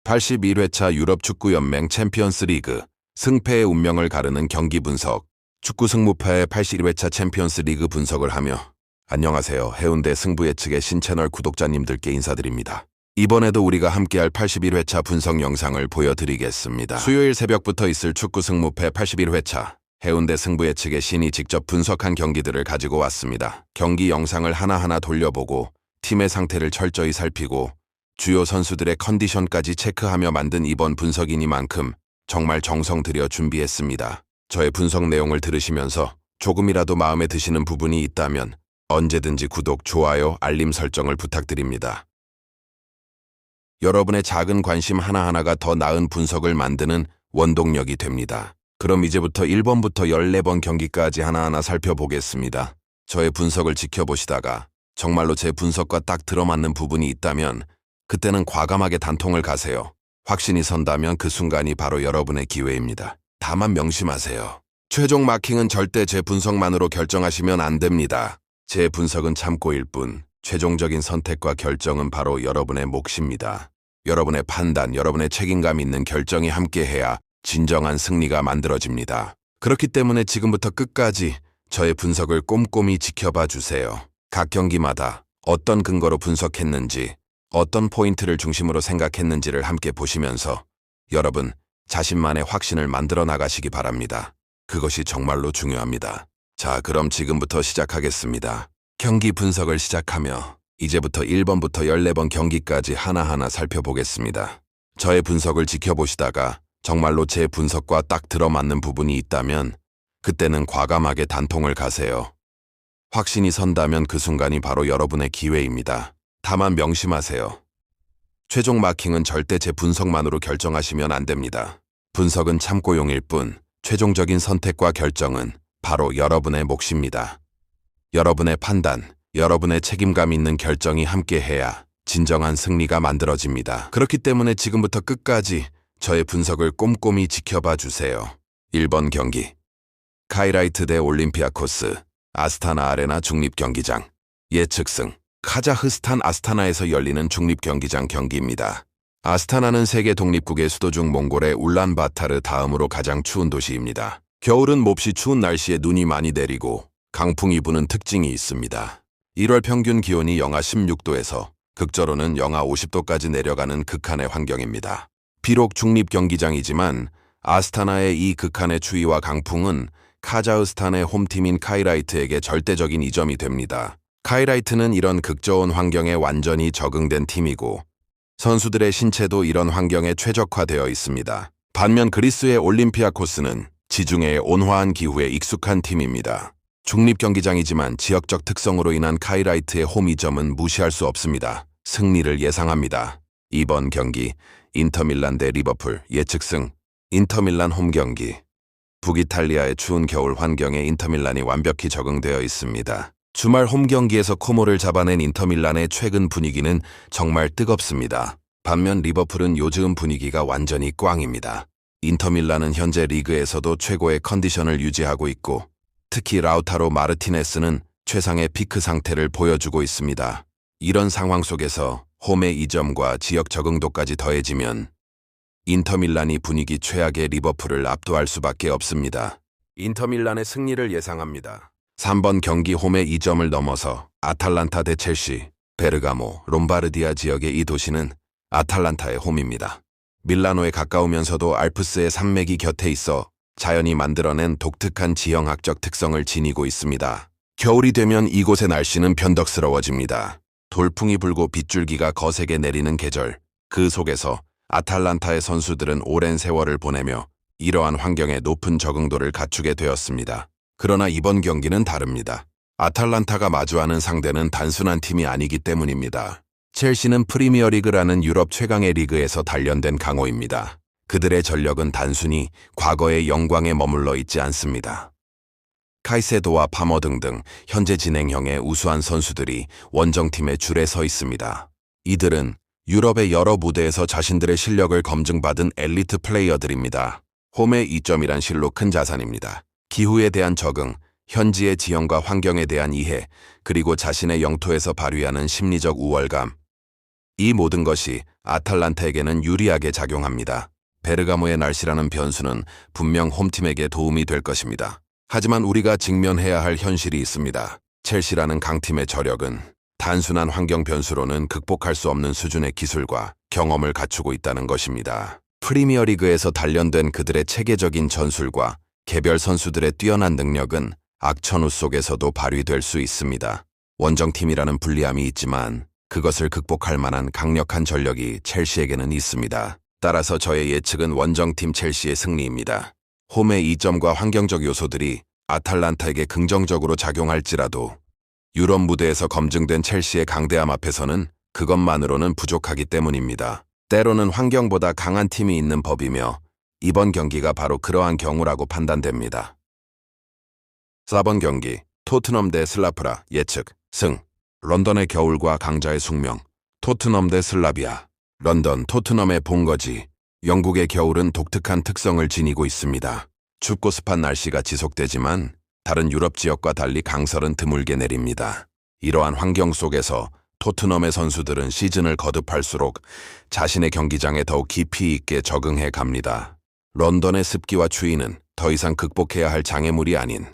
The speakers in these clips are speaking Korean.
81회차 유럽축구연맹 챔피언스리그 승패의 운명을 가르는 경기 분석, 축구 승무파의 81회차 챔피언스리그 분석을 하며 안녕하세요. 해운대 승부 예측의 신채널 구독자님들께 인사드립니다. 이번에도 우리가 함께할 81회차 분석 영상을 보여드리겠습니다. 수요일 새벽부터 있을 축구 승무패 81회차 해운대 승부 예측의 신이 직접 분석한 경기들을 가지고 왔습니다. 경기 영상을 하나하나 돌려보고 팀의 상태를 철저히 살피고 주요 선수들의 컨디션까지 체크하며 만든 이번 분석이니만큼 정말 정성 들여 준비했습니다. 저의 분석 내용을 들으시면서 조금이라도 마음에 드시는 부분이 있다면 언제든지 구독, 좋아요, 알림 설정을 부탁드립니다. 여러분의 작은 관심 하나하나가 더 나은 분석을 만드는 원동력이 됩니다. 그럼 이제부터 1번부터 14번 경기까지 하나하나 살펴보겠습니다. 저의 분석을 지켜보시다가 정말로 제 분석과 딱 들어맞는 부분이 있다면 그때는 과감하게 단통을 가세요. 확신이 선다면 그 순간이 바로 여러분의 기회입니다. 다만 명심하세요. 최종 마킹은 절대 제 분석만으로 결정하시면 안 됩니다. 제 분석은 참고일 뿐, 최종적인 선택과 결정은 바로 여러분의 몫입니다. 여러분의 판단, 여러분의 책임감 있는 결정이 함께해야 진정한 승리가 만들어집니다. 그렇기 때문에 지금부터 끝까지 저의 분석을 꼼꼼히 지켜봐 주세요. 각 경기마다 어떤 근거로 분석했는지, 어떤 포인트를 중심으로 생각했는지를 함께 보시면서 여러분 자신만의 확신을 만들어 나가시기 바랍니다. 그것이 정말로 중요합니다. 자, 그럼 지금부터 시작하겠습니다. 경기 분석을 시작하며 이제부터 1번부터 14번 경기까지 하나하나 살펴보겠습니다. 저의 분석을 지켜보시다가 정말로 제 분석과 딱 들어맞는 부분이 있다면 그때는 과감하게 단통을 가세요. 확신이 선다면 그 순간이 바로 여러분의 기회입니다. 다만 명심하세요. 최종 마킹은 절대 제 분석만으로 결정하시면 안 됩니다. 분석은 참고용일 뿐, 최종적인 선택과 결정은 바로 여러분의 몫입니다. 여러분의 판단, 여러분의 책임감 있는 결정이 함께해야 진정한 승리가 만들어집니다. 그렇기 때문에 지금부터 끝까지 저의 분석을 꼼꼼히 지켜봐 주세요. 1번 경기. 카이라이트 대 올림피아코스, 아스타나 아레나 중립경기장. 예측승. 카자흐스탄 아스타나에서 열리는 중립경기장 경기입니다. 아스타나는 세계 독립국의 수도 중 몽골의 울란바타르 다음으로 가장 추운 도시입니다. 겨울은 몹시 추운 날씨에 눈이 많이 내리고 강풍이 부는 특징이 있습니다. 1월 평균 기온이 영하 16도에서 극저로는 영하 50도까지 내려가는 극한의 환경입니다. 비록 중립경기장이지만 아스타나의 이 극한의 추위와 강풍은 카자흐스탄의 홈팀인 카이라이트에게 절대적인 이점이 됩니다. 카이라이트는 이런 극저온 환경에 완전히 적응된 팀이고 선수들의 신체도 이런 환경에 최적화되어 있습니다. 반면 그리스의 올림피아코스는 지중해의 온화한 기후에 익숙한 팀입니다. 중립경기장이지만 지역적 특성으로 인한 카이라이트의 홈이점은 무시할 수 없습니다. 승리를 예상합니다. 2번 경기, 인터밀란 대 리버풀. 예측승. 인터밀란 홈경기. 북이탈리아의 추운 겨울 환경에 인터밀란이 완벽히 적응되어 있습니다. 주말 홈경기에서 코모를 잡아낸 인터밀란의 최근 분위기는 정말 뜨겁습니다. 반면 리버풀은 요즘 분위기가 완전히 꽝입니다. 인터밀란은 현재 리그에서도 최고의 컨디션을 유지하고 있고 특히 라우타로 마르티네스는 최상의 피크 상태를 보여주고 있습니다. 이런 상황 속에서 홈의 이점과 지역 적응도까지 더해지면 인터밀란이 분위기 최악의 리버풀을 압도할 수밖에 없습니다. 인터밀란의 승리를 예상합니다. 3번 경기 홈의 2점을 넘어서 아탈란타 대 첼시, 베르가모, 롬바르디아 지역의 이 도시는 아탈란타의 홈입니다. 밀라노에 가까우면서도 알프스의 산맥이 곁에 있어 자연이 만들어낸 독특한 지형학적 특성을 지니고 있습니다. 겨울이 되면 이곳의 날씨는 변덕스러워집니다. 돌풍이 불고 빗줄기가 거세게 내리는 계절, 그 속에서 아탈란타의 선수들은 오랜 세월을 보내며 이러한 환경에 높은 적응도를 갖추게 되었습니다. 그러나 이번 경기는 다릅니다. 아탈란타가 마주하는 상대는 단순한 팀이 아니기 때문입니다. 첼시는 프리미어리그라는 유럽 최강의 리그에서 단련된 강호입니다. 그들의 전력은 단순히 과거의 영광에 머물러 있지 않습니다. 카이세도와 파머 등등 현재 진행형의 우수한 선수들이 원정팀의 줄에 서 있습니다. 이들은 유럽의 여러 무대에서 자신들의 실력을 검증받은 엘리트 플레이어들입니다. 홈의 이점이란 실로 큰 자산입니다. 기후에 대한 적응, 현지의 지형과 환경에 대한 이해, 그리고 자신의 영토에서 발휘하는 심리적 우월감. 이 모든 것이 아탈란타에게는 유리하게 작용합니다. 베르가모의 날씨라는 변수는 분명 홈팀에게 도움이 될 것입니다. 하지만 우리가 직면해야 할 현실이 있습니다. 첼시라는 강팀의 저력은 단순한 환경 변수로는 극복할 수 없는 수준의 기술과 경험을 갖추고 있다는 것입니다. 프리미어리그에서 단련된 그들의 체계적인 전술과 개별 선수들의 뛰어난 능력은 악천후 속에서도 발휘될 수 있습니다. 원정팀이라는 불리함이 있지만 그것을 극복할 만한 강력한 전력이 첼시에게는 있습니다. 따라서 저의 예측은 원정팀 첼시의 승리입니다. 홈의 이점과 환경적 요소들이 아탈란타에게 긍정적으로 작용할지라도 유럽 무대에서 검증된 첼시의 강대함 앞에서는 그것만으로는 부족하기 때문입니다. 때로는 환경보다 강한 팀이 있는 법이며 이번 경기가 바로 그러한 경우라고 판단됩니다. 4번 경기 토트넘 대 슬라프라 예측 승 런던의 겨울과 강자의 숙명 토트넘 대 슬라비아 런던 토트넘의 본거지 영국의 겨울은 독특한 특성을 지니고 있습니다. 춥고 습한 날씨가 지속되지만 다른 유럽 지역과 달리 강설은 드물게 내립니다. 이러한 환경 속에서 토트넘의 선수들은 시즌을 거듭할수록 자신의 경기장에 더욱 깊이 있게 적응해 갑니다. 런던의 습기와 추위는 더 이상 극복해야 할 장애물이 아닌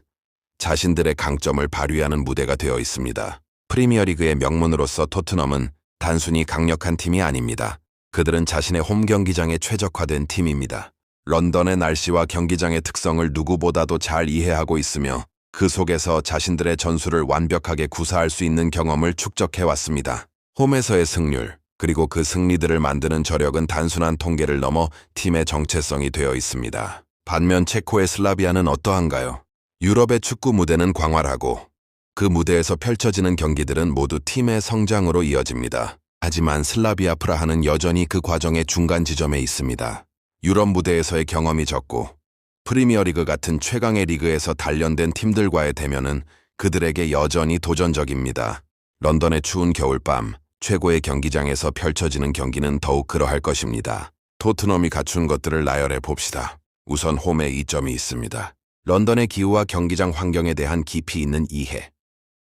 자신들의 강점을 발휘하는 무대가 되어 있습니다. 프리미어리그의 명문으로서 토트넘은 단순히 강력한 팀이 아닙니다. 그들은 자신의 홈 경기장에 최적화된 팀입니다. 런던의 날씨와 경기장의 특성을 누구보다도 잘 이해하고 있으며 그 속에서 자신들의 전술을 완벽하게 구사할 수 있는 경험을 축적해왔습니다. 홈에서의 승률, 그리고 그 승리들을 만드는 저력은 단순한 통계를 넘어 팀의 정체성이 되어 있습니다. 반면 체코의 슬라비아는 어떠한가요? 유럽의 축구 무대는 광활하고 그 무대에서 펼쳐지는 경기들은 모두 팀의 성장으로 이어집니다. 하지만 슬라비아 프라하는 여전히 그 과정의 중간 지점에 있습니다. 유럽 무대에서의 경험이 적고 프리미어리그 같은 최강의 리그에서 단련된 팀들과의 대면은 그들에게 여전히 도전적입니다. 런던의 추운 겨울밤, 최고의 경기장에서 펼쳐지는 경기는 더욱 그러할 것입니다. 토트넘이 갖춘 것들을 나열해 봅시다. 우선 홈에 이점이 있습니다. 런던의 기후와 경기장 환경에 대한 깊이 있는 이해,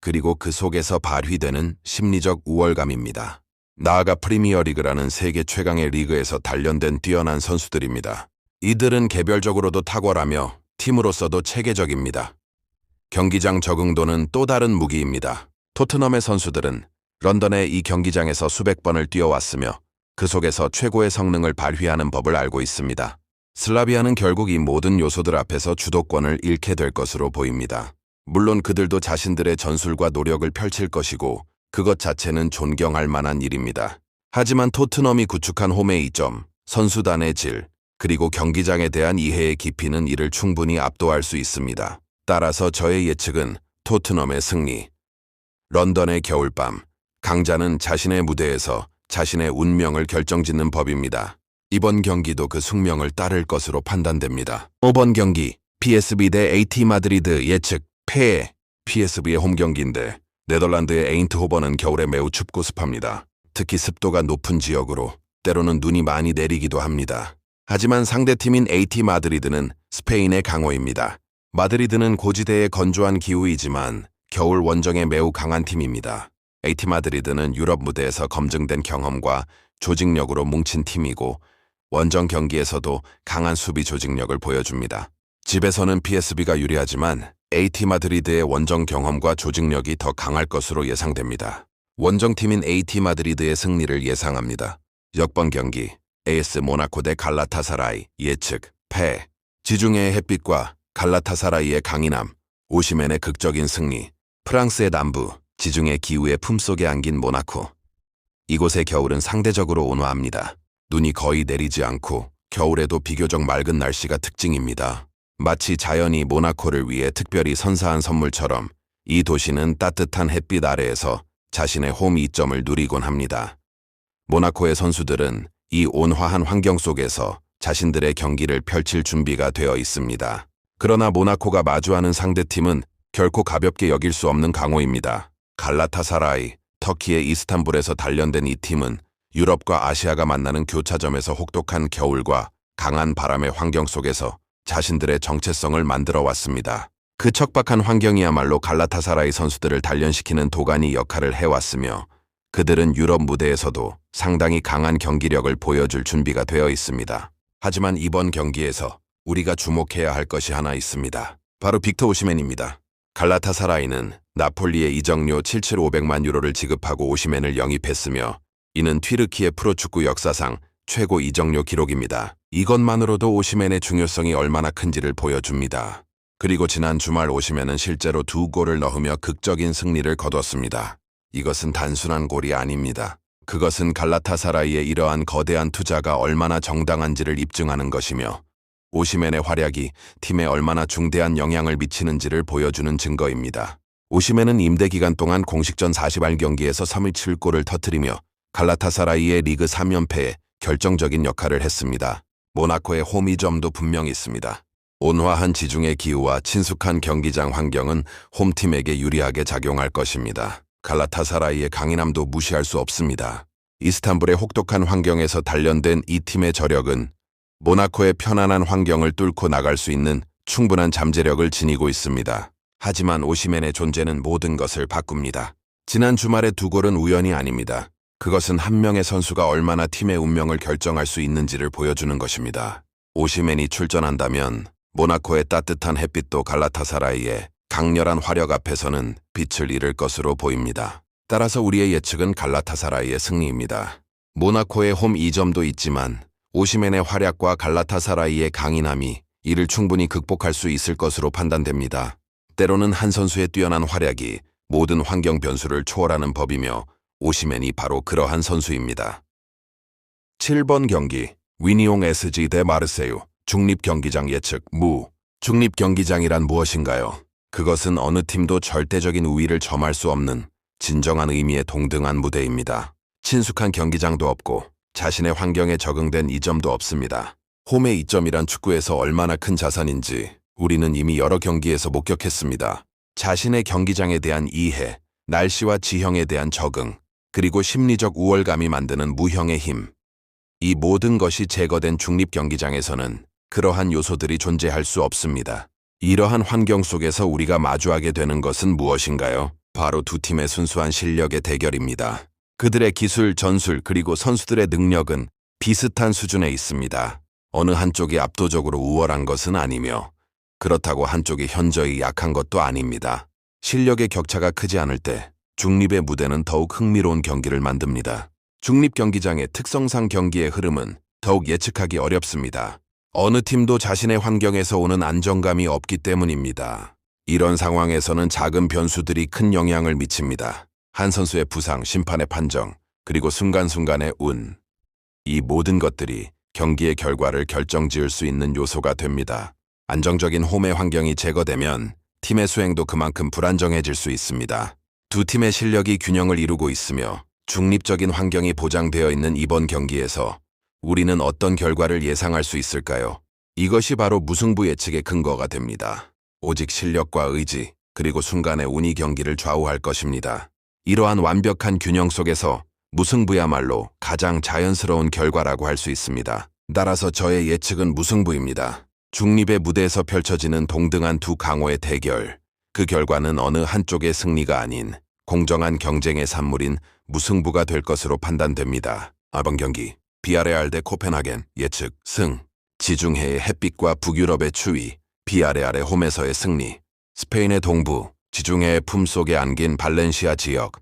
그리고 그 속에서 발휘되는 심리적 우월감입니다. 나아가 프리미어리그라는 세계 최강의 리그에서 단련된 뛰어난 선수들입니다. 이들은 개별적으로도 탁월하며 팀으로서도 체계적입니다. 경기장 적응도는 또 다른 무기입니다. 토트넘의 선수들은 런던의 이 경기장에서 수백 번을 뛰어왔으며 그 속에서 최고의 성능을 발휘하는 법을 알고 있습니다. 슬라비아는 결국 이 모든 요소들 앞에서 주도권을 잃게 될 것으로 보입니다. 물론 그들도 자신들의 전술과 노력을 펼칠 것이고 그것 자체는 존경할 만한 일입니다. 하지만 토트넘이 구축한 홈의 이점, 선수단의 질, 그리고 경기장에 대한 이해의 깊이는 이를 충분히 압도할 수 있습니다. 따라서 저의 예측은 토트넘의 승리. 런던의 겨울밤, 강자는 자신의 무대에서 자신의 운명을 결정짓는 법입니다. 이번 경기도 그 숙명을 따를 것으로 판단됩니다. 5번 경기, PSV 대 AT 마드리드 예측 패. PSV의 홈 경기인데 네덜란드의 에인트호번은 겨울에 매우 춥고 습합니다. 특히 습도가 높은 지역으로 때로는 눈이 많이 내리기도 합니다. 하지만 상대팀인 AT 마드리드는 스페인의 강호입니다. 마드리드는 고지대의 건조한 기후이지만 겨울 원정에 매우 강한 팀입니다. AT 마드리드는 유럽 무대에서 검증된 경험과 조직력으로 뭉친 팀이고 원정 경기에서도 강한 수비 조직력을 보여줍니다. 집에서는 PSV가 유리하지만 AT 마드리드의 원정 경험과 조직력이 더 강할 것으로 예상됩니다. 원정팀인 AT 마드리드의 승리를 예상합니다. 역번 경기 AS 모나코 대 갈라타사라이 예측 패. 지중해의 햇빛과 갈라타사라이의 강인함, 오시멘의 극적인 승리, 프랑스의 남부, 지중해 기후의 품속에 안긴 모나코. 이곳의 겨울은 상대적으로 온화합니다. 눈이 거의 내리지 않고 겨울에도 비교적 맑은 날씨가 특징입니다. 마치 자연이 모나코를 위해 특별히 선사한 선물처럼 이 도시는 따뜻한 햇빛 아래에서 자신의 홈 이점을 누리곤 합니다. 모나코의 선수들은 이 온화한 환경 속에서 자신들의 경기를 펼칠 준비가 되어 있습니다. 그러나 모나코가 마주하는 상대팀은 결코 가볍게 여길 수 없는 강호입니다. 갈라타사라이, 터키의 이스탄불에서 단련된 이 팀은 유럽과 아시아가 만나는 교차점에서 혹독한 겨울과 강한 바람의 환경 속에서 자신들의 정체성을 만들어 왔습니다. 그 척박한 환경이야말로 갈라타사라이 선수들을 단련시키는 도가니 역할을 해왔으며 그들은 유럽 무대에서도 상당히 강한 경기력을 보여줄 준비가 되어 있습니다. 하지만 이번 경기에서 우리가 주목해야 할 것이 하나 있습니다. 바로 빅터 오시멘입니다. 갈라타사라이는 나폴리에 이적료 7,500만 유로를 지급하고 오시멘을 영입했으며 이는 튀르키예 프로축구 역사상 최고 이적료 기록입니다. 이것만으로도 오시멘의 중요성이 얼마나 큰지를 보여줍니다. 그리고 지난 주말 오시멘은 실제로 2골을 넣으며 극적인 승리를 거뒀습니다. 이것은 단순한 골이 아닙니다. 그것은 갈라타사라이의 이러한 거대한 투자가 얼마나 정당한지를 입증하는 것이며 오시멘의 활약이 팀에 얼마나 중대한 영향을 미치는지를 보여주는 증거입니다. 오시멘은 임대 기간 동안 공식전 41경기에서 3일 7골을 터뜨리며 갈라타사라이의 리그 3연패에 결정적인 역할을 했습니다. 모나코의 홈이점도 분명히 있습니다. 온화한 지중해 기후와 친숙한 경기장 환경은 홈팀에게 유리하게 작용할 것입니다. 갈라타사라이의 강인함도 무시할 수 없습니다. 이스탄불의 혹독한 환경에서 단련된 이 팀의 저력은 모나코의 편안한 환경을 뚫고 나갈 수 있는 충분한 잠재력을 지니고 있습니다. 하지만 오시멘의 존재는 모든 것을 바꿉니다. 지난 주말의 2골은 우연이 아닙니다. 그것은 한 명의 선수가 얼마나 팀의 운명을 결정할 수 있는지를 보여주는 것입니다. 오시멘이 출전한다면 모나코의 따뜻한 햇빛도 갈라타사라이의 강렬한 화력 앞에서는 빛을 잃을 것으로 보입니다. 따라서 우리의 예측은 갈라타사라이의 승리입니다. 모나코의 홈 2점도 있지만 오시멘의 활약과 갈라타사라이의 강인함이 이를 충분히 극복할 수 있을 것으로 판단됩니다. 때로는 한 선수의 뛰어난 활약이 모든 환경 변수를 초월하는 법이며 오시멘이 바로 그러한 선수입니다. 7번 경기 위니옹 SG 대 마르세유 중립경기장 예측 무. 중립경기장이란 무엇인가요? 그것은 어느 팀도 절대적인 우위를 점할 수 없는 진정한 의미의 동등한 무대입니다. 친숙한 경기장도 없고 자신의 환경에 적응된 이점도 없습니다. 홈의 이점이란 축구에서 얼마나 큰 자산인지 우리는 이미 여러 경기에서 목격했습니다. 자신의 경기장에 대한 이해, 날씨와 지형에 대한 적응, 그리고 심리적 우월감이 만드는 무형의 힘. 이 모든 것이 제거된 중립경기장에서는 그러한 요소들이 존재할 수 없습니다. 이러한 환경 속에서 우리가 마주하게 되는 것은 무엇인가요? 바로 두 팀의 순수한 실력의 대결입니다. 그들의 기술, 전술, 그리고 선수들의 능력은 비슷한 수준에 있습니다. 어느 한쪽이 압도적으로 우월한 것은 아니며 그렇다고 한쪽이 현저히 약한 것도 아닙니다. 실력의 격차가 크지 않을 때 중립의 무대는 더욱 흥미로운 경기를 만듭니다. 중립경기장의 특성상 경기의 흐름은 더욱 예측하기 어렵습니다. 어느 팀도 자신의 환경에서 오는 안정감이 없기 때문입니다. 이런 상황에서는 작은 변수들이 큰 영향을 미칩니다. 한 선수의 부상, 심판의 판정, 그리고 순간순간의 운. 이 모든 것들이 경기의 결과를 결정지을 수 있는 요소가 됩니다. 안정적인 홈의 환경이 제거되면 팀의 수행도 그만큼 불안정해질 수 있습니다. 두 팀의 실력이 균형을 이루고 있으며 중립적인 환경이 보장되어 있는 이번 경기에서 우리는 어떤 결과를 예상할 수 있을까요? 이것이 바로 무승부 예측의 근거가 됩니다. 오직 실력과 의지, 그리고 순간의 운이 경기를 좌우할 것입니다. 이러한 완벽한 균형 속에서 무승부야말로 가장 자연스러운 결과라고 할 수 있습니다. 따라서 저의 예측은 무승부입니다. 중립의 무대에서 펼쳐지는 동등한 두 강호의 대결. 그 결과는 어느 한쪽의 승리가 아닌 공정한 경쟁의 산물인 무승부가 될 것으로 판단됩니다. 이번 경기 비아레알 대 코펜하겐 예측 승. 지중해의 햇빛과 북유럽의 추위, 비아레알의 홈에서의 승리. 스페인의 동부, 지중해의 품속에 안긴 발렌시아 지역.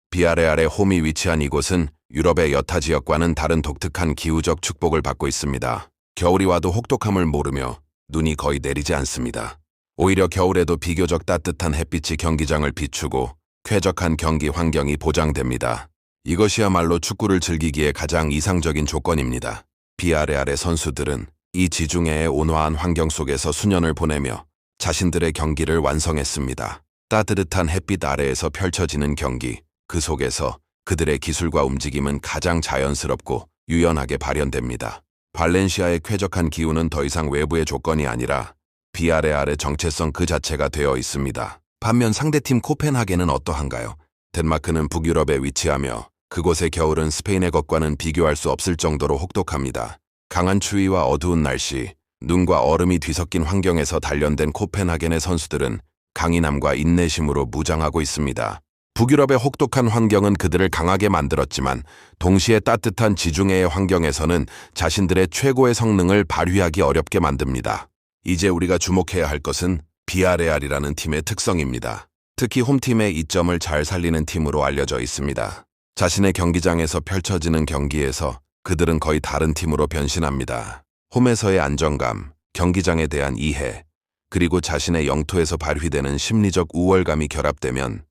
비아레알의 홈이 위치한 이곳은 유럽의 여타 지역과는 다른 독특한 기후적 축복을 받고 있습니다. 겨울이 와도 혹독함을 모르며 눈이 거의 내리지 않습니다. 오히려 겨울에도 비교적 따뜻한 햇빛이 경기장을 비추고 쾌적한 경기 환경이 보장됩니다. 이것이야말로 축구를 즐기기에 가장 이상적인 조건입니다. 비아레알의 선수들은 이 지중해의 온화한 환경 속에서 수년을 보내며 자신들의 경기를 완성했습니다. 따뜻한 햇빛 아래에서 펼쳐지는 경기, 그 속에서 그들의 기술과 움직임은 가장 자연스럽고 유연하게 발현됩니다. 발렌시아의 쾌적한 기후는 더 이상 외부의 조건이 아니라 비아레알의 정체성 그 자체가 되어 있습니다. 반면 상대팀 코펜하겐은 어떠한가요? 덴마크는 북유럽에 위치하며 그곳의 겨울은 스페인의 것과는 비교할 수 없을 정도로 혹독합니다. 강한 추위와 어두운 날씨, 눈과 얼음이 뒤섞인 환경에서 단련된 코펜하겐의 선수들은 강인함과 인내심으로 무장하고 있습니다. 북유럽의 혹독한 환경은 그들을 강하게 만들었지만 동시에 따뜻한 지중해의 환경에서는 자신들의 최고의 성능을 발휘하기 어렵게 만듭니다. 이제 우리가 주목해야 할 것은 비아레알이라는 팀의 특성입니다. 특히 홈팀의 이점을 잘 살리는 팀으로 알려져 있습니다. 자신의 경기장에서 펼쳐지는 경기에서 그들은 거의 다른 팀으로 변신합니다. 홈에서의 안정감, 경기장에 대한 이해, 그리고 자신의 영토에서 발휘되는 심리적 우월감이 결합되면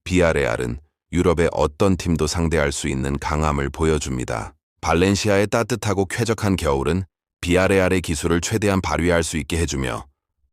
비아레알은 유럽의 어떤 팀도 상대할 수 있는 강함을 보여줍니다. 발렌시아의 따뜻하고 쾌적한 겨울은 비아레알의 기술을 최대한 발휘할 수 있게 해주며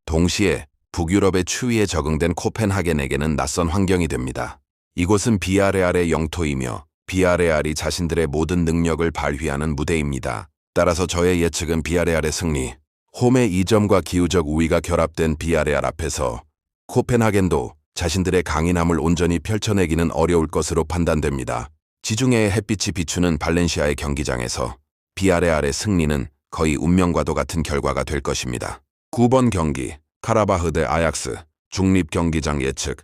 동시에 북유럽의 추위에 적응된 코펜하겐에게는 낯선 환경이 됩니다. 이곳은 비아레알의 영토이며 비아레알이 자신들의 모든 능력을 발휘하는 무대입니다. 따라서 저의 예측은 비아레알의 승리, 홈의 2점과 기후적 우위가 결합된 비아레알 앞에서 코펜하겐도 자신들의 강인함을 온전히 펼쳐내기는 어려울 것으로 판단됩니다. 지중해의 햇빛이 비추는 발렌시아의 경기장에서 비아레알의 승리는 거의 운명과도 같은 결과가 될 것입니다. 9번 경기, 카라바흐 대 아약스, 중립경기장 예측,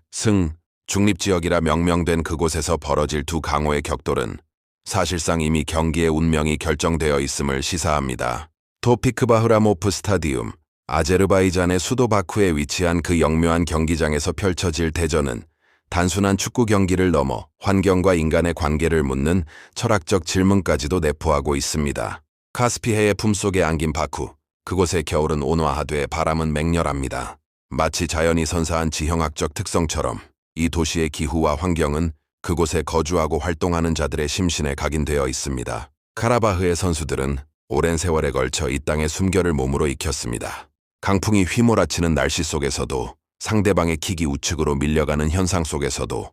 중립지역이라 명명된 그곳에서 벌어질 두 강호의 격돌은 사실상 이미 경기의 운명이 결정되어 있음을 시사합니다. 토피크바흐라모프 스타디움, 아제르바이잔의 수도 바쿠에 위치한 그 영묘한 경기장에서 펼쳐질 대전은 단순한 축구 경기를 넘어 환경과 인간의 관계를 묻는 철학적 질문까지도 내포하고 있습니다. 카스피해의 품속에 안긴 바쿠, 그곳의 겨울은 온화하되 바람은 맹렬합니다. 마치 자연이 선사한 지형학적 특성처럼 이 도시의 기후와 환경은 그곳에 거주하고 활동하는 자들의 심신에 각인되어 있습니다. 카라바흐의 선수들은 오랜 세월에 걸쳐 이 땅의 숨결을 몸으로 익혔습니다. 강풍이 휘몰아치는 날씨 속에서도 상대방의 킥이 우측으로 밀려가는 현상 속에서도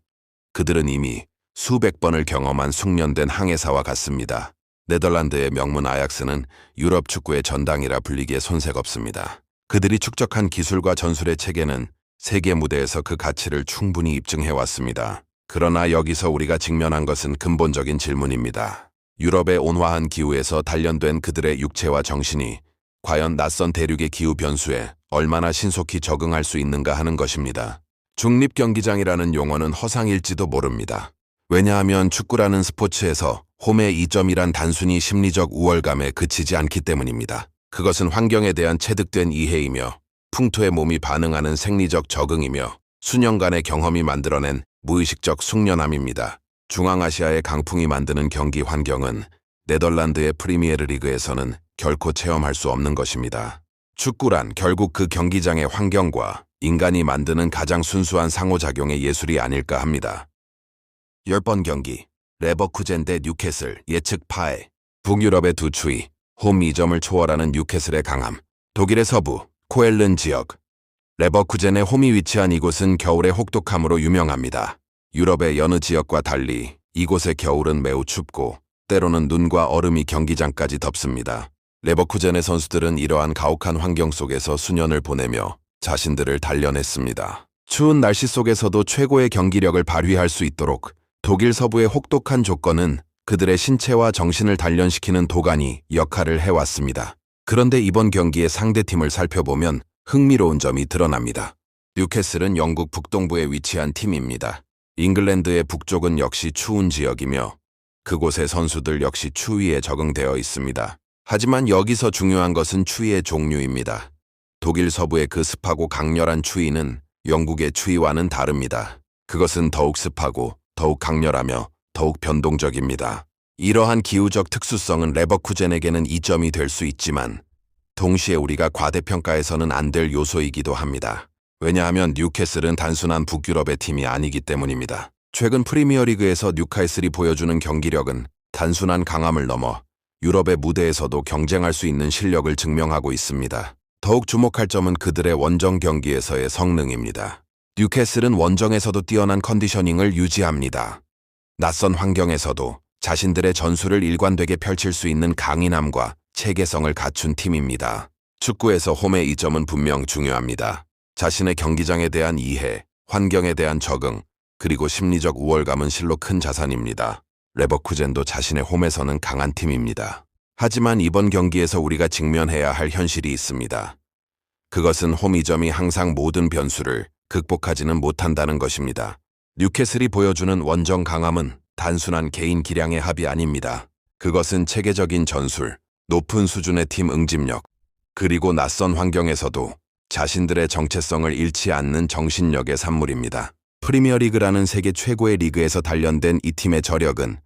그들은 이미 수백 번을 경험한 숙련된 항해사와 같습니다. 네덜란드의 명문 아약스는 유럽 축구의 전당이라 불리기에 손색 없습니다. 그들이 축적한 기술과 전술의 체계는 세계 무대에서 그 가치를 충분히 입증해왔습니다. 그러나 여기서 우리가 직면한 것은 근본적인 질문입니다. 유럽의 온화한 기후에서 단련된 그들의 육체와 정신이 과연 낯선 대륙의 기후 변수에 얼마나 신속히 적응할 수 있는가 하는 것입니다. 중립경기장이라는 용어는 허상일지도 모릅니다. 왜냐하면 축구라는 스포츠에서 홈의 이점이란 단순히 심리적 우월감에 그치지 않기 때문입니다. 그것은 환경에 대한 체득된 이해이며 풍토에 몸이 반응하는 생리적 적응이며 수년간의 경험이 만들어낸 무의식적 숙련함입니다. 중앙아시아의 강풍이 만드는 경기 환경은 네덜란드의 프리미에르 리그에서는 결코 체험할 수 없는 것입니다. 축구란 결국 그 경기장의 환경과 인간이 만드는 가장 순수한 상호작용의 예술이 아닐까 합니다. 10번 경기, 레버쿠젠 대 뉴캐슬, 예측 파해. 북유럽의 두 추위, 홈 2점을 초월하는 뉴캐슬의 강함. 독일의 서부, 코엘른 지역. 레버쿠젠의 홈이 위치한 이곳은 겨울의 혹독함으로 유명합니다. 유럽의 여느 지역과 달리 이곳의 겨울은 매우 춥고 때로는 눈과 얼음이 경기장까지 덮습니다. 레버쿠젠의 선수들은 이러한 가혹한 환경 속에서 수년을 보내며 자신들을 단련했습니다. 추운 날씨 속에서도 최고의 경기력을 발휘할 수 있도록 독일 서부의 혹독한 조건은 그들의 신체와 정신을 단련시키는 도가니 역할을 해왔습니다. 그런데 이번 경기의 상대팀을 살펴보면 흥미로운 점이 드러납니다. 뉴캐슬은 영국 북동부에 위치한 팀입니다. 잉글랜드의 북쪽은 역시 추운 지역이며 그곳의 선수들 역시 추위에 적응되어 있습니다. 하지만 여기서 중요한 것은 추위의 종류입니다. 독일 서부의 그 습하고 강렬한 추위는 영국의 추위와는 다릅니다. 그것은 더욱 습하고 더욱 강렬하며 더욱 변동적입니다. 이러한 기후적 특수성은 레버쿠젠에게는 이점이 될 수 있지만 동시에 우리가 과대평가해서는 안 될 요소이기도 합니다. 왜냐하면 뉴캐슬은 단순한 북유럽의 팀이 아니기 때문입니다. 최근 프리미어리그에서 뉴캐슬이 보여주는 경기력은 단순한 강함을 넘어 유럽의 무대에서도 경쟁할 수 있는 실력을 증명하고 있습니다. 더욱 주목할 점은 그들의 원정 경기에서의 성능입니다. 뉴캐슬은 원정에서도 뛰어난 컨디셔닝을 유지합니다. 낯선 환경에서도 자신들의 전술을 일관되게 펼칠 수 있는 강인함과 체계성을 갖춘 팀입니다. 축구에서 홈의 이점은 분명 중요합니다. 자신의 경기장에 대한 이해, 환경에 대한 적응, 그리고 심리적 우월감은 실로 큰 자산입니다. 레버쿠젠도 자신의 홈에서는 강한 팀입니다. 하지만 이번 경기에서 우리가 직면해야 할 현실이 있습니다. 그것은 홈 이점이 항상 모든 변수를 극복하지는 못한다는 것입니다. 뉴캐슬이 보여주는 원정 강함은 단순한 개인 기량의 합이 아닙니다. 그것은 체계적인 전술, 높은 수준의 팀 응집력, 그리고 낯선 환경에서도 자신들의 정체성을 잃지 않는 정신력의 산물입니다. 프리미어리그라는 세계 최고의 리그에서 단련된 이 팀의 저력은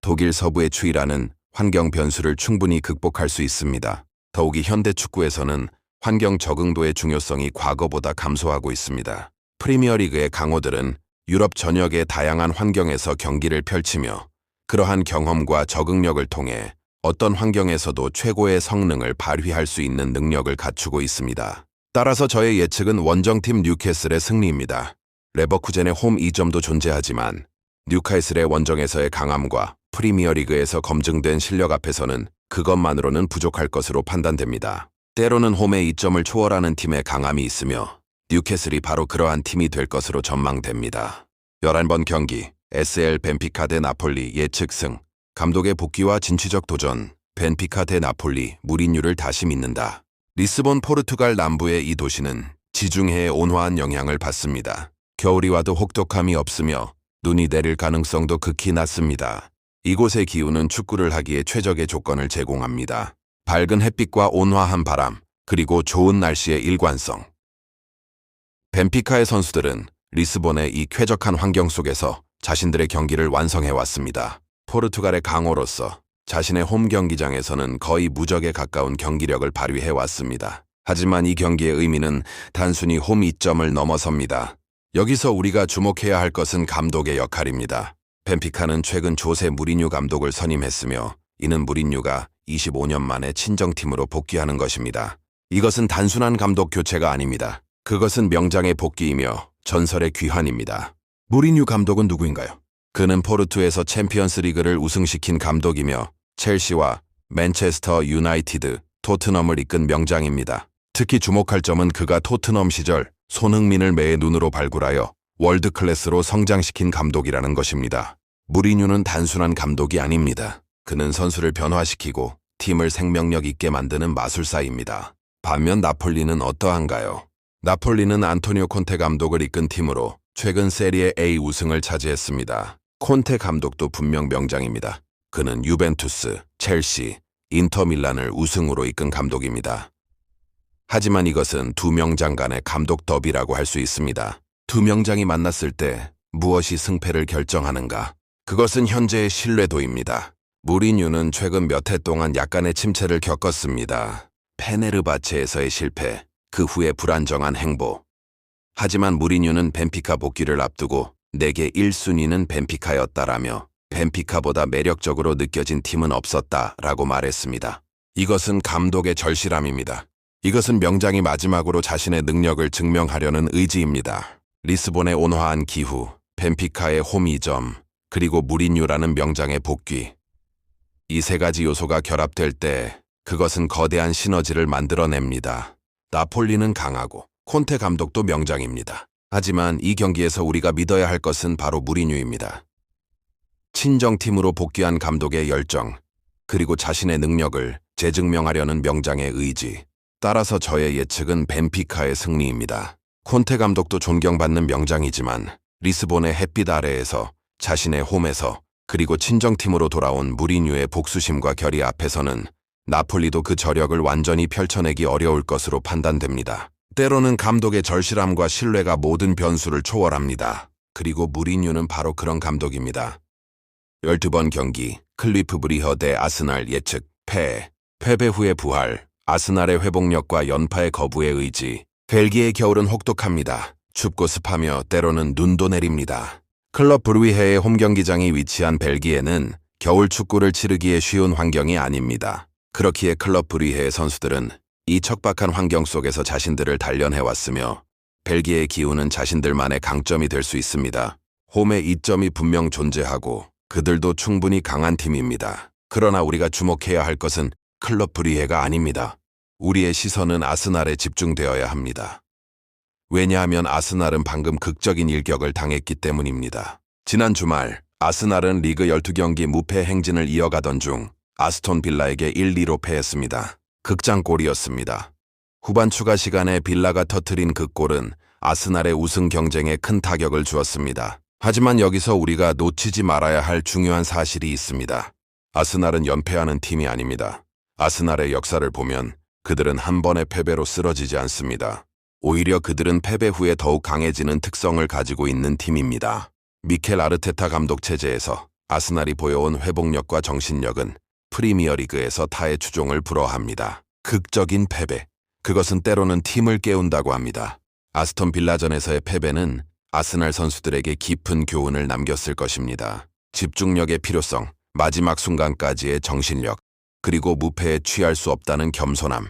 독일 서부의 추위라는 환경 변수를 충분히 극복할 수 있습니다. 더욱이 현대 축구에서는 환경 적응도의 중요성이 과거보다 감소하고 있습니다. 프리미어리그의 강호들은 유럽 전역의 다양한 환경에서 경기를 펼치며 그러한 경험과 적응력을 통해 어떤 환경에서도 최고의 성능을 발휘할 수 있는 능력을 갖추고 있습니다. 따라서 저의 예측은 원정팀 뉴캐슬의 승리입니다. 레버쿠젠의 홈 이점도 존재하지만 뉴캐슬의 원정에서의 강함과 프리미어리그에서 검증된 실력 앞에서는 그것만으로는 부족할 것으로 판단됩니다. 때로는 홈의 이점을 초월하는 팀의 강함이 있으며 뉴캐슬이 바로 그러한 팀이 될 것으로 전망됩니다. 11번 경기 SL 벤피카 대 나폴리 예측 승. 감독의 복귀와 진취적 도전. 벤피카 대 나폴리 무리뉴를 다시 믿는다. 리스본 포르투갈 남부의 이 도시는 지중해의 온화한 영향을 받습니다. 겨울이 와도 혹독함이 없으며 눈이 내릴 가능성도 극히 낮습니다. 이곳의 기후는 축구를 하기에 최적의 조건을 제공합니다. 밝은 햇빛과 온화한 바람, 그리고 좋은 날씨의 일관성. 벤피카의 선수들은 리스본의 이 쾌적한 환경 속에서 자신들의 경기를 완성해왔습니다. 포르투갈의 강호로서 자신의 홈 경기장에서는 거의 무적에 가까운 경기력을 발휘해왔습니다. 하지만 이 경기의 의미는 단순히 홈 이점을 넘어섭니다. 여기서 우리가 주목해야 할 것은 감독의 역할입니다. 벤피카는 최근 조세 무리뉴 감독을 선임했으며 이는 무리뉴가 25년 만에 친정팀으로 복귀하는 것입니다. 이것은 단순한 감독 교체가 아닙니다. 그것은 명장의 복귀이며 전설의 귀환입니다. 무리뉴 감독은 누구인가요? 그는 포르투에서 챔피언스 리그를 우승시킨 감독이며 첼시와 맨체스터 유나이티드, 토트넘을 이끈 명장입니다. 특히 주목할 점은 그가 토트넘 시절 손흥민을 매의 눈으로 발굴하여 월드클래스로 성장시킨 감독이라는 것입니다. 무리뉴는 단순한 감독이 아닙니다. 그는 선수를 변화시키고 팀을 생명력 있게 만드는 마술사입니다. 반면 나폴리는 어떠한가요? 나폴리는 안토니오 콘테 감독을 이끈 팀으로 최근 세리에 A 우승을 차지했습니다. 콘테 감독도 분명 명장입니다. 그는 유벤투스, 첼시, 인터밀란을 우승으로 이끈 감독입니다. 하지만 이것은 두 명장 간의 감독 더비라고 할 수 있습니다. 두 명장이 만났을 때 무엇이 승패를 결정하는가? 그것은 현재의 신뢰도입니다. 무리뉴는 최근 몇 해 동안 약간의 침체를 겪었습니다. 페네르바체에서의 실패, 그 후에 불안정한 행보. 하지만 무리뉴는 벤피카 복귀를 앞두고 내게 1순위는 벤피카였다라며 벤피카보다 매력적으로 느껴진 팀은 없었다라고 말했습니다. 이것은 감독의 절실함입니다. 이것은 명장이 마지막으로 자신의 능력을 증명하려는 의지입니다. 리스본의 온화한 기후, 벤피카의 홈 이점, 그리고 무리뉴라는 명장의 복귀. 이 세 가지 요소가 결합될 때 그것은 거대한 시너지를 만들어냅니다. 나폴리는 강하고 콘테 감독도 명장입니다. 하지만 이 경기에서 우리가 믿어야 할 것은 바로 무리뉴입니다. 친정팀으로 복귀한 감독의 열정, 그리고 자신의 능력을 재증명하려는 명장의 의지. 따라서 저의 예측은 벤피카의 승리입니다. 콘테 감독도 존경받는 명장이지만 리스본의 햇빛 아래에서 자신의 홈에서 그리고 친정팀으로 돌아온 무리뉴의 복수심과 결의 앞에서는 나폴리도 그 저력을 완전히 펼쳐내기 어려울 것으로 판단됩니다. 때로는 감독의 절실함과 신뢰가 모든 변수를 초월합니다. 그리고 무리뉴는 바로 그런 감독입니다. 12번 경기 클리프 브리허 대 아스날 예측 패배 후의 부활. 아스날의 회복력과 연파의 거부의 의지. 벨기에의 겨울은 혹독합니다. 춥고 습하며 때로는 눈도 내립니다. 클럽 브루이헤의 홈경기장이 위치한 벨기에는 겨울 축구를 치르기에 쉬운 환경이 아닙니다. 그렇기에 클럽 브루이헤의 선수들은 이 척박한 환경 속에서 자신들을 단련해왔으며 벨기에의 기후는 자신들만의 강점이 될 수 있습니다. 홈의 이점이 분명 존재하고 그들도 충분히 강한 팀입니다. 그러나 우리가 주목해야 할 것은 클럽 브리헤가 아닙니다. 우리의 시선은 아스날에 집중되어야 합니다. 왜냐하면 아스날은 방금 극적인 일격을 당했기 때문입니다. 지난 주말 아스날은 리그 12경기 무패 행진을 이어가던 중 아스톤 빌라에게 1-2로 패했습니다. 극장골이었습니다. 후반 추가 시간에 빌라가 터뜨린 그 골은 아스날의 우승 경쟁에 큰 타격을 주었습니다. 하지만 여기서 우리가 놓치지 말아야 할 중요한 사실이 있습니다. 아스날은 연패하는 팀이 아닙니다. 아스날의 역사를 보면 그들은 한 번의 패배로 쓰러지지 않습니다. 오히려 그들은 패배 후에 더욱 강해지는 특성을 가지고 있는 팀입니다. 미켈 아르테타 감독 체제에서 아스날이 보여온 회복력과 정신력은 프리미어리그에서 타의 추종을 불허합니다. 극적인 패배. 그것은 때로는 팀을 깨운다고 합니다. 아스톤 빌라전에서의 패배는 아스날 선수들에게 깊은 교훈을 남겼을 것입니다. 집중력의 필요성, 마지막 순간까지의 정신력, 그리고 무패에 취할 수 없다는 겸손함.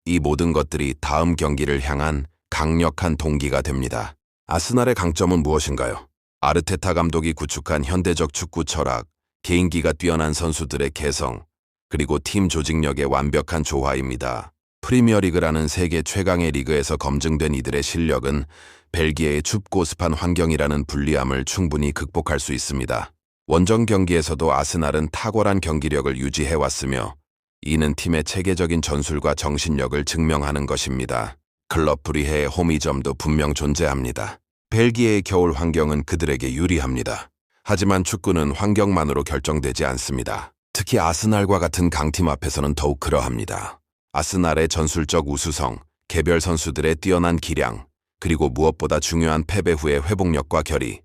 이 모든 것들이 다음 경기를 향한 강력한 동기가 됩니다. 아스날의 강점은 무엇인가요? 아르테타 감독이 구축한 현대적 축구 철학, 개인기가 뛰어난 선수들의 개성, 그리고 팀 조직력의 완벽한 조화입니다. 프리미어리그라는 세계 최강의 리그에서 검증된 이들의 실력은 벨기에의 춥고 습한 환경이라는 불리함을 충분히 극복할 수 있습니다. 원정 경기에서도 아스날은 탁월한 경기력을 유지해왔으며 이는 팀의 체계적인 전술과 정신력을 증명하는 것입니다. 클럽 브리헤의 홈이점도 분명 존재합니다. 벨기에의 겨울 환경은 그들에게 유리합니다. 하지만 축구는 환경만으로 결정되지 않습니다. 특히 아스날과 같은 강팀 앞에서는 더욱 그러합니다. 아스날의 전술적 우수성, 개별 선수들의 뛰어난 기량, 그리고 무엇보다 중요한 패배 후의 회복력과 결의.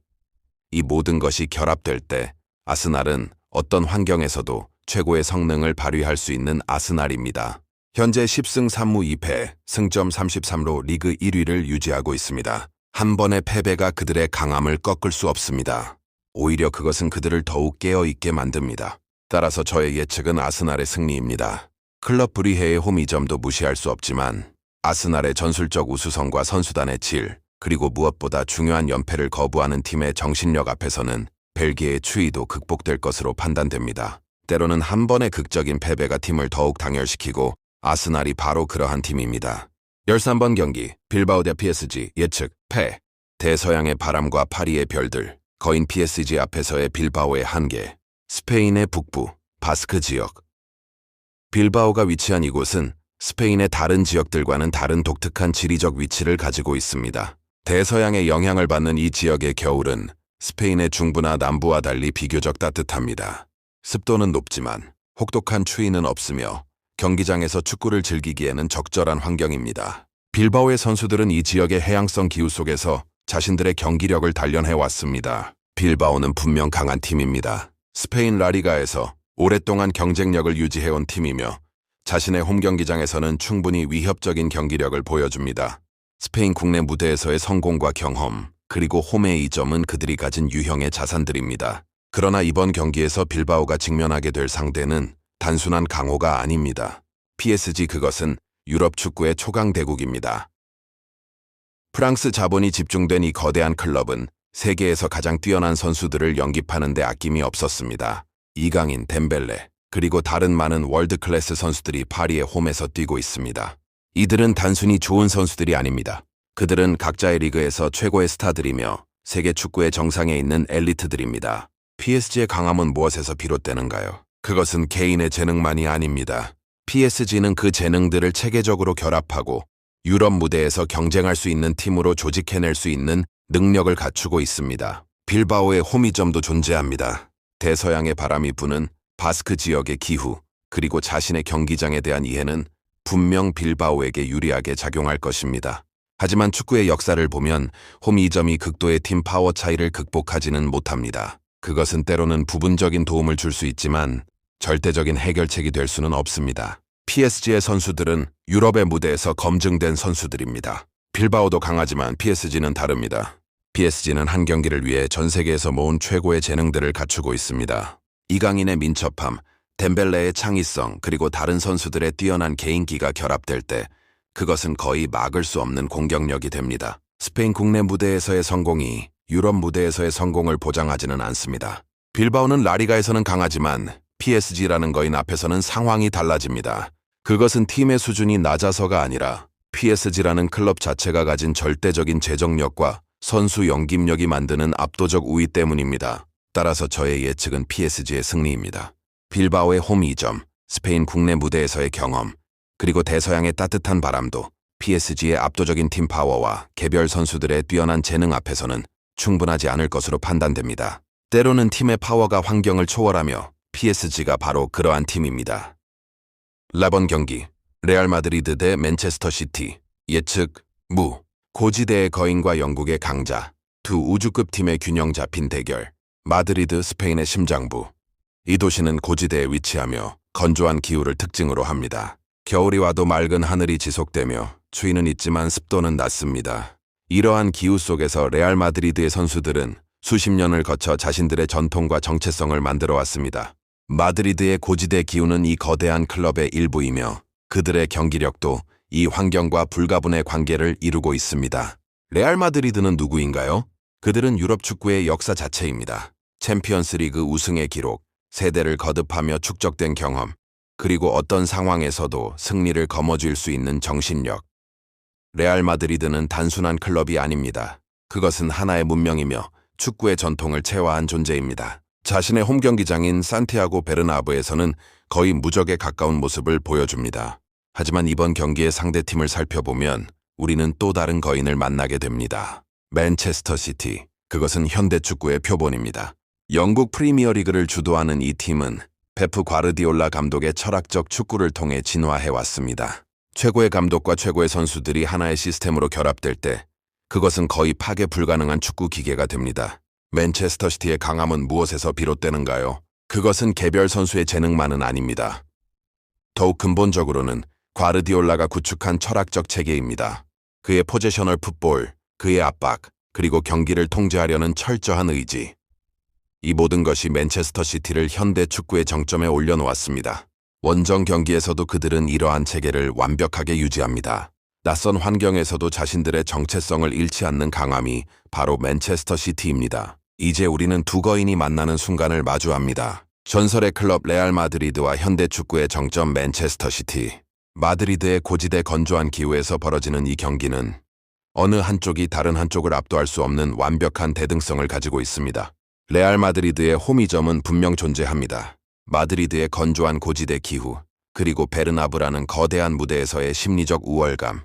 이 모든 것이 결합될 때 아스날은 어떤 환경에서도 최고의 성능을 발휘할 수 있는 아스날입니다. 현재 10승 3무 2패, 승점 33로 리그 1위를 유지하고 있습니다. 한 번의 패배가 그들의 강함을 꺾을 수 없습니다. 오히려 그것은 그들을 더욱 깨어있게 만듭니다. 따라서 저의 예측은 아스날의 승리입니다. 클럽 브리헤의 홈 이점도 무시할 수 없지만 아스날의 전술적 우수성과 선수단의 질, 그리고 무엇보다 중요한 연패를 거부하는 팀의 정신력 앞에서는 벨기에의 추위도 극복될 것으로 판단됩니다. 때로는 한 번의 극적인 패배가 팀을 더욱 당열시키고 아스날이 바로 그러한 팀입니다. 13번 경기, 빌바오 대 PSG, 예측, 패. 대서양의 바람과 파리의 별들, 거인 PSG 앞에서의 빌바오의 한계, 스페인의 북부, 바스크 지역. 빌바오가 위치한 이곳은 스페인의 다른 지역들과는 다른 독특한 지리적 위치를 가지고 있습니다. 대서양의 영향을 받는 이 지역의 겨울은 스페인의 중부나 남부와 달리 비교적 따뜻합니다. 습도는 높지만 혹독한 추위는 없으며 경기장에서 축구를 즐기기에는 적절한 환경입니다. 빌바오의 선수들은 이 지역의 해양성 기후 속에서 자신들의 경기력을 단련해왔습니다. 빌바오는 분명 강한 팀입니다. 스페인 라리가에서 오랫동안 경쟁력을 유지해온 팀이며 자신의 홈 경기장에서는 충분히 위협적인 경기력을 보여줍니다. 스페인 국내 무대에서의 성공과 경험, 그리고 홈의 이점은 그들이 가진 유형의 자산들입니다. 그러나 이번 경기에서 빌바오가 직면하게 될 상대는 단순한 강호가 아닙니다. PSG 그것은 유럽 축구의 초강 대국입니다. 프랑스 자본이 집중된 이 거대한 클럽은 세계에서 가장 뛰어난 선수들을 영입하는 데 아낌이 없었습니다. 이강인, 덴벨레, 그리고 다른 많은 월드클래스 선수들이 파리의 홈에서 뛰고 있습니다. 이들은 단순히 좋은 선수들이 아닙니다. 그들은 각자의 리그에서 최고의 스타들이며 세계 축구의 정상에 있는 엘리트들입니다. PSG의 강함은 무엇에서 비롯되는가요? 그것은 개인의 재능만이 아닙니다. PSG는 그 재능들을 체계적으로 결합하고 유럽 무대에서 경쟁할 수 있는 팀으로 조직해낼 수 있는 능력을 갖추고 있습니다. 빌바오의 홈이점도 존재합니다. 대서양의 바람이 부는 바스크 지역의 기후, 그리고 자신의 경기장에 대한 이해는 분명 빌바오에게 유리하게 작용할 것입니다. 하지만 축구의 역사를 보면 홈 이점이 극도의 팀 파워 차이를 극복하지는 못합니다. 그것은 때로는 부분적인 도움을 줄 수 있지만 절대적인 해결책이 될 수는 없습니다. PSG의 선수들은 유럽의 무대에서 검증된 선수들입니다. 빌바오도 강하지만 PSG는 다릅니다. PSG는 한 경기를 위해 전 세계에서 모은 최고의 재능들을 갖추고 있습니다. 이강인의 민첩함, 덴벨레의 창의성, 그리고 다른 선수들의 뛰어난 개인기가 결합될 때 그것은 거의 막을 수 없는 공격력이 됩니다. 스페인 국내 무대에서의 성공이 유럽 무대에서의 성공을 보장하지는 않습니다. 빌바오는 라리가에서는 강하지만 PSG라는 거인 앞에서는 상황이 달라집니다. 그것은 팀의 수준이 낮아서가 아니라 PSG라는 클럽 자체가 가진 절대적인 재정력과 선수 영입력이 만드는 압도적 우위 때문입니다. 따라서 저의 예측은 PSG의 승리입니다. 빌바오의 홈 2점, 스페인 국내 무대에서의 경험, 그리고 대서양의 따뜻한 바람도 PSG의 압도적인 팀 파워와 개별 선수들의 뛰어난 재능 앞에서는 충분하지 않을 것으로 판단됩니다. 때로는 팀의 파워가 환경을 초월하며 PSG가 바로 그러한 팀입니다. 라번 경기, 레알 마드리드 대 맨체스터 시티, 예측, 무, 고지대의 거인과 영국의 강자, 두 우주급 팀의 균형 잡힌 대결, 마드리드 스페인의 심장부. 이 도시는 고지대에 위치하며 건조한 기후를 특징으로 합니다. 겨울이 와도 맑은 하늘이 지속되며 추위는 있지만 습도는 낮습니다. 이러한 기후 속에서 레알 마드리드의 선수들은 수십 년을 거쳐 자신들의 전통과 정체성을 만들어 왔습니다. 마드리드의 고지대 기후는 이 거대한 클럽의 일부이며 그들의 경기력도 이 환경과 불가분의 관계를 이루고 있습니다. 레알 마드리드는 누구인가요? 그들은 유럽 축구의 역사 자체입니다. 챔피언스 리그 우승의 기록, 세대를 거듭하며 축적된 경험, 그리고 어떤 상황에서도 승리를 거머쥘 수 있는 정신력. 레알 마드리드는 단순한 클럽이 아닙니다. 그것은 하나의 문명이며 축구의 전통을 체화한 존재입니다. 자신의 홈 경기장인 산티아고 베르나브에서는 거의 무적에 가까운 모습을 보여줍니다. 하지만 이번 경기의 상대팀을 살펴보면 우리는 또 다른 거인을 만나게 됩니다. 맨체스터 시티, 그것은 현대 축구의 표본입니다. 영국 프리미어리그를 주도하는 이 팀은 페프 과르디올라 감독의 철학적 축구를 통해 진화해왔습니다. 최고의 감독과 최고의 선수들이 하나의 시스템으로 결합될 때 그것은 거의 파괴 불가능한 축구 기계가 됩니다. 맨체스터 시티의 강함은 무엇에서 비롯되는가요? 그것은 개별 선수의 재능만은 아닙니다. 더욱 근본적으로는 과르디올라가 구축한 철학적 체계입니다. 그의 포제셔널 풋볼, 그의 압박, 그리고 경기를 통제하려는 철저한 의지. 이 모든 것이 맨체스터 시티를 현대 축구의 정점에 올려놓았습니다. 원정 경기에서도 그들은 이러한 체계를 완벽하게 유지합니다. 낯선 환경에서도 자신들의 정체성을 잃지 않는 강함이 바로 맨체스터 시티입니다. 이제 우리는 두 거인이 만나는 순간을 마주합니다. 전설의 클럽 레알 마드리드와 현대 축구의 정점 맨체스터 시티. 마드리드의 고지대 건조한 기후에서 벌어지는 이 경기는 어느 한쪽이 다른 한쪽을 압도할 수 없는 완벽한 대등성을 가지고 있습니다. 레알 마드리드의 홈이점은 분명 존재합니다. 마드리드의 건조한 고지대 기후, 그리고 베르나브라는 거대한 무대에서의 심리적 우월감.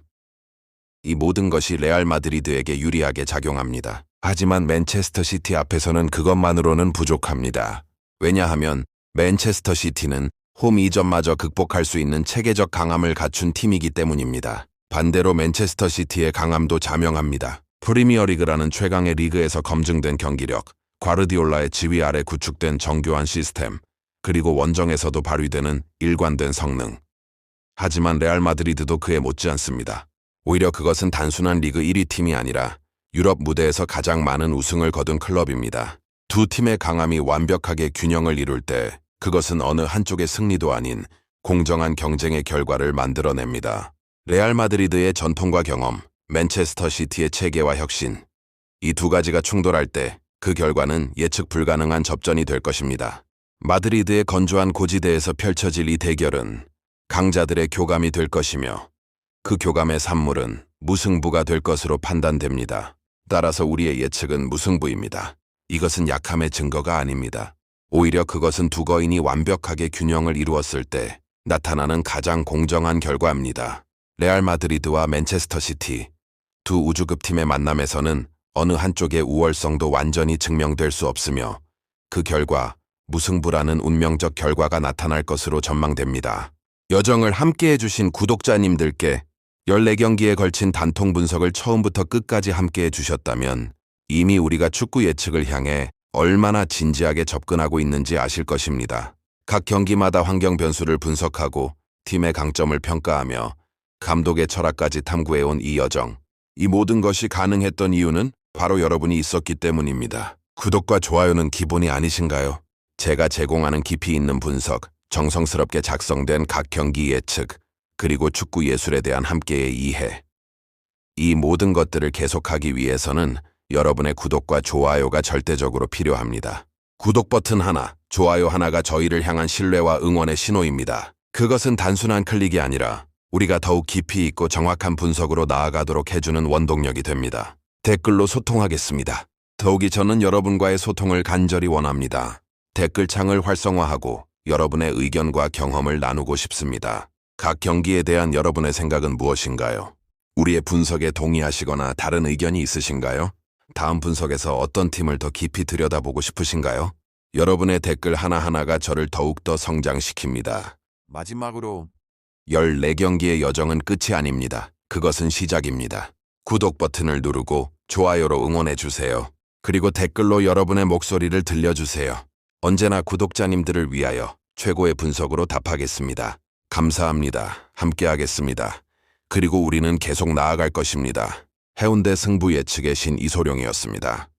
이 모든 것이 레알 마드리드에게 유리하게 작용합니다. 하지만 맨체스터 시티 앞에서는 그것만으로는 부족합니다. 왜냐하면 맨체스터 시티는 홈 이점마저 극복할 수 있는 체계적 강함을 갖춘 팀이기 때문입니다. 반대로 맨체스터 시티의 강함도 자명합니다. 프리미어리그라는 최강의 리그에서 검증된 경기력, 과르디올라의 지휘 아래 구축된 정교한 시스템, 그리고 원정에서도 발휘되는 일관된 성능. 하지만 레알 마드리드도 그에 못지않습니다. 오히려 그것은 단순한 리그 1위 팀이 아니라 유럽 무대에서 가장 많은 우승을 거둔 클럽입니다. 두 팀의 강함이 완벽하게 균형을 이룰 때 그것은 어느 한쪽의 승리도 아닌 공정한 경쟁의 결과를 만들어냅니다. 레알 마드리드의 전통과 경험, 맨체스터 시티의 체계와 혁신. 이 두 가지가 충돌할 때 그 결과는 예측 불가능한 접전이 될 것입니다. 마드리드의 건조한 고지대에서 펼쳐질 이 대결은 강자들의 교감이 될 것이며 그 교감의 산물은 무승부가 될 것으로 판단됩니다. 따라서 우리의 예측은 무승부입니다. 이것은 약함의 증거가 아닙니다. 오히려 그것은 두 거인이 완벽하게 균형을 이루었을 때 나타나는 가장 공정한 결과입니다. 레알 마드리드와 맨체스터 시티, 두 우주급 팀의 만남에서는 어느 한쪽의 우월성도 완전히 증명될 수 없으며 그 결과 무승부라는 운명적 결과가 나타날 것으로 전망됩니다. 여정을 함께 해주신 구독자님들께 14경기에 걸친 단통 분석을 처음부터 끝까지 함께 해주셨다면 이미 우리가 축구 예측을 향해 얼마나 진지하게 접근하고 있는지 아실 것입니다. 각 경기마다 환경 변수를 분석하고 팀의 강점을 평가하며 감독의 철학까지 탐구해온 이 여정. 이 모든 것이 가능했던 이유는 바로 여러분이 있었기 때문입니다. 구독과 좋아요는 기본이 아니신가요? 제가 제공하는 깊이 있는 분석, 정성스럽게 작성된 각 경기 예측, 그리고 축구 예술에 대한 함께의 이해. 이 모든 것들을 계속하기 위해서는 여러분의 구독과 좋아요가 절대적으로 필요합니다. 구독 버튼 하나, 좋아요 하나가 저희를 향한 신뢰와 응원의 신호입니다. 그것은 단순한 클릭이 아니라 우리가 더욱 깊이 있고 정확한 분석으로 나아가도록 해주는 원동력이 됩니다. 댓글로 소통하겠습니다. 더욱이 저는 여러분과의 소통을 간절히 원합니다. 댓글창을 활성화하고 여러분의 의견과 경험을 나누고 싶습니다. 각 경기에 대한 여러분의 생각은 무엇인가요? 우리의 분석에 동의하시거나 다른 의견이 있으신가요? 다음 분석에서 어떤 팀을 더 깊이 들여다보고 싶으신가요? 여러분의 댓글 하나하나가 저를 더욱더 성장시킵니다. 마지막으로 14경기의 여정은 끝이 아닙니다. 그것은 시작입니다. 구독 버튼을 누르고 좋아요로 응원해주세요. 그리고 댓글로 여러분의 목소리를 들려주세요. 언제나 구독자님들을 위하여 최고의 분석으로 답하겠습니다. 감사합니다. 함께하겠습니다. 그리고 우리는 계속 나아갈 것입니다. 해운대 승부 예측의 신 이소룡이었습니다.